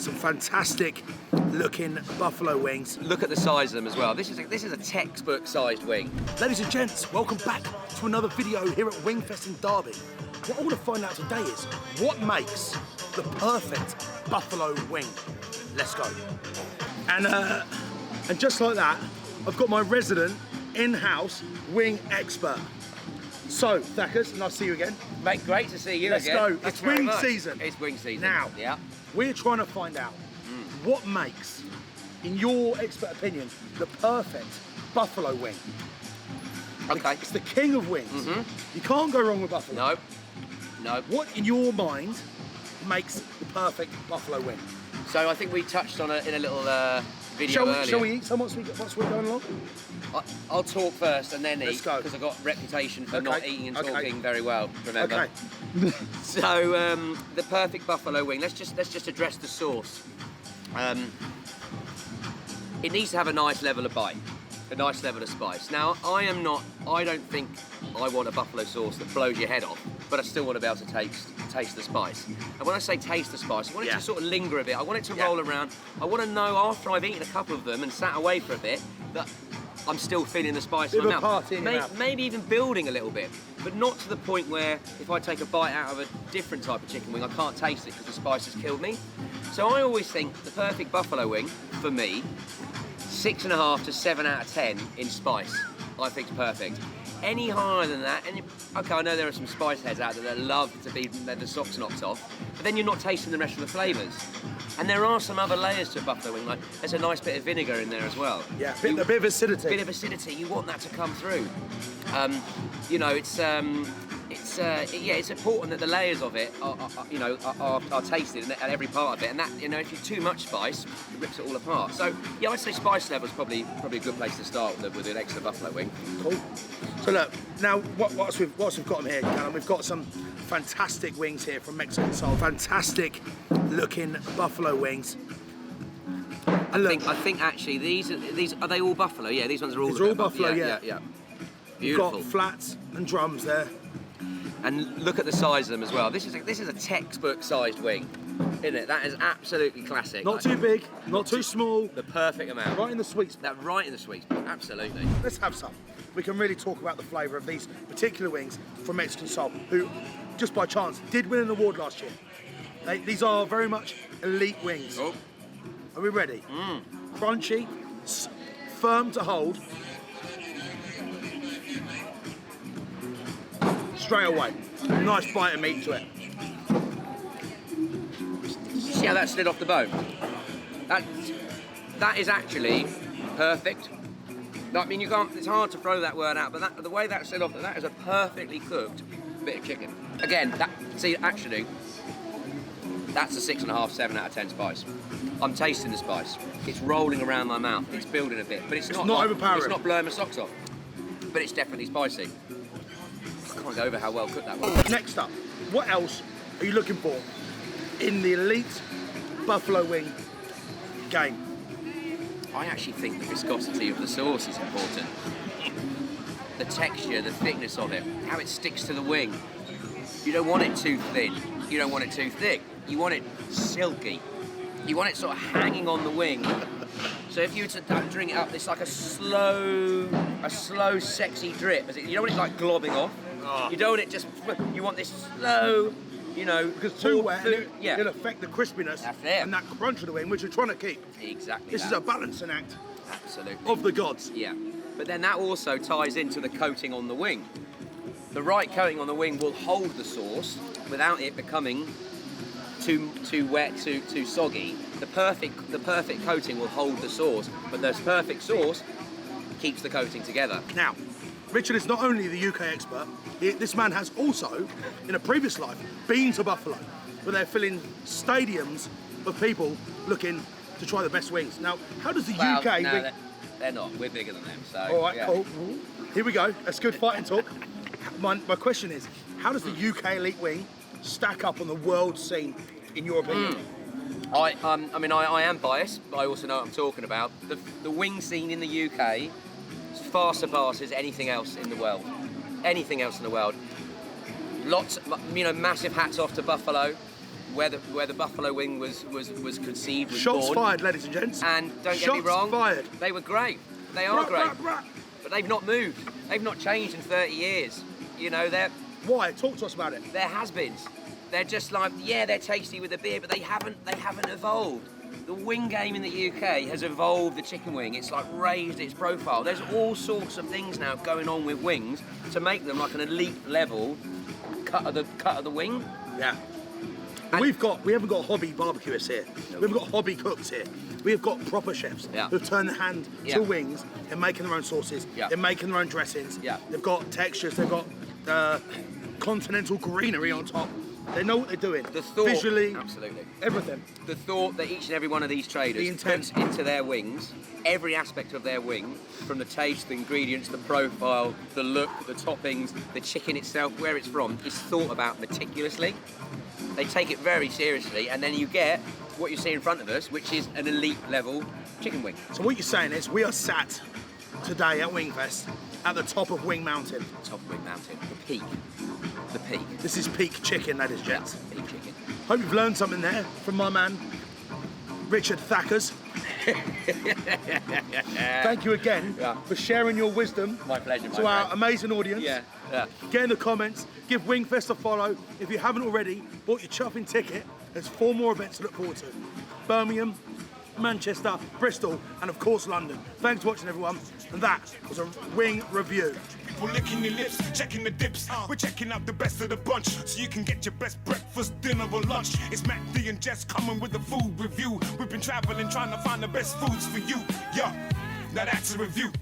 some fantastic looking buffalo wings. Look at the size of them as well. This is a textbook sized wing. Ladies and gents, welcome back to another video here at Wingfest in Derby. What I want to find out today is what makes the perfect buffalo wing. Let's go. And just like that, I've got my resident in-house wing expert. So, Thackers, nice to see you again. Mate, great to see you Let's again. go. Thanks It's very wing much. season. It's wing season. Now, yeah. We're trying to find out what makes, in your expert opinion, the perfect buffalo wing. Okay. It's the king of wings. You can't go wrong with buffalo. No. What, in your mind, makes the perfect buffalo wing? So I think we touched on it in a little video earlier. Shall we eat some once we're going along? I'll talk first and then Let's eat, go. because I've got a reputation for not eating and talking very well, remember? Okay. So the perfect buffalo wing. Let's just address the sauce. It needs to have a nice level of bite, a nice level of spice. Now I don't think I want a buffalo sauce that blows your head off, but I still want to be able to taste the spice. And when I say taste the spice, I want it to sort of linger a bit. I want it to roll around. I want to know after I've eaten a couple of them and sat away for a bit that I'm still feeling the spice in my mouth. Maybe even building a little bit, but not to the point where if I take a bite out of a different type of chicken wing, I can't taste it because the spice has killed me. So I always think the perfect buffalo wing, for me, 6.5 to 7 out of 10 in spice, I think is perfect. Any higher than that, and okay, I know there are some spice heads out there that love to be the socks knocked off, but then you're not tasting the rest of the flavours. And there are some other layers to a buffalo wing, like there's a nice bit of vinegar in there as well. Yeah, a bit of acidity. Bit of acidity. You want that to come through. You know, it's important that the layers of it are tasted and every part of it. And that, you know, if you're too much spice, it rips it all apart. So yeah, I'd say spice level is probably a good place to start with an extra buffalo wing. Cool. So look, now whilst we've got them here, Callum, we've got some fantastic wings here from Mexican Soul. Fantastic looking buffalo wings. I think actually these are they all buffalo? Yeah, these ones are all. These are all buffalo. Yeah. Beautiful. You've got flats and drums there. And look at the size of them as well. This is a textbook sized wing, isn't it? That is absolutely classic. Not too big, not too small. The perfect amount. Right in the sweet spot. Right in the sweet spot. Absolutely. Let's have some. We can really talk about the flavour of these particular wings from Mexican Soul, who, just by chance, did win an award last year. These are very much elite wings. Oh. Are we ready? Crunchy, firm to hold. Straight away. Nice bite of meat to it. See how that slid off the bone? That is actually perfect. I mean, it's hard to throw that word out, but the way that slid off, that is a perfectly cooked bit of chicken. Again, actually, that's a 6.5, 7 out of 10 spice. I'm tasting the spice. It's rolling around my mouth. It's building a bit, but it's not overpowering. It's not blowing my socks off, but it's definitely spicy. I can't go over how well cooked that was. Next up, what else are you looking for in the elite buffalo wing game? I actually think the viscosity of the sauce is important. The texture, the thickness of it, how it sticks to the wing. You don't want it too thin. You don't want it too thick. You want it silky. You want it sort of hanging on the wing. So if you were to drink it up, it's like a slow, sexy drip. You don't want it like globbing off. Oh. You don't want it just. You want this slow, you know, because too wet, it'll affect the crispiness and that crunch of the wing, which you're trying to keep. Exactly. This is a balancing act. Absolutely. Of the gods. Yeah. But then that also ties into the coating on the wing. The right coating on the wing will hold the sauce without it becoming too wet, too soggy. The perfect coating will hold the sauce, but the perfect sauce keeps the coating together. Now, Richard is not only the UK expert, this man has also, in a previous life, been to Buffalo, where they're filling stadiums of people looking to try the best wings. Now, how does the UK... No, they're not. We're bigger than them, so... All right, cool. Here we go. That's good fighting talk. My question is, how does the UK elite wing stack up on the world scene, in your opinion? I am biased, but I also know what I'm talking about. The wing scene in the UK far surpasses anything else in the world. Anything else in the world. Lots, massive hats off to Buffalo. where the buffalo wing was conceived, was Shots born. fired, ladies and gents. And don't get me Shots wrong, fired. they were great. They are great. But they've not moved. They've not changed in 30 years. You know, Why? Talk to us about it. they're has-beens. They're just like, yeah, they're tasty with a beer, but they haven't evolved. The wing game in the UK has evolved the chicken wing. It's like raised its profile. There's all sorts of things now going on with wings to make them like an elite level cut of the wing. Yeah. And we haven't got hobby barbecuers here. No. We haven't got hobby cooks here. We have got proper chefs Yeah. who've turned their hand Yeah. to wings. They're making their own sauces. Yeah. They're making their own dressings. Yeah. They've got textures. They've got continental greenery on top. They know what they're doing. the thought, Visually, absolutely. everything. The thought that each and every one of these The traders intent. puts into their wings, every aspect of their wing, from the taste, the ingredients, the profile, the look, the toppings, the chicken itself, where it's from, is thought about meticulously. They take it very seriously, and then you get what you see in front of us, which is an elite level chicken wing. So what you're saying is we are sat today at Wingfest at the top of Wing Mountain. Top of Wing Mountain, the peak. The peak. This is peak chicken, ladies and gents. Peak chicken. Hope you've learned something there from my man, Richard Thackers. Thank you again Yeah. for sharing your wisdom My pleasure, my to our friend. amazing audience. Yeah, yeah. Get in the comments, give Wingfest a follow. If you haven't already, bought your chuffing ticket, there's 4 more events to look forward to. Birmingham, Manchester, Bristol, and of course London. Thanks for watching, everyone. And that was a Wing review. People licking your lips, checking the dips. We're checking out the best of the bunch, so you can get your best breakfast, dinner, or lunch. It's Matt D and Jess coming with a food review. We've been traveling, trying to find the best foods for you. Yeah, now that's a review.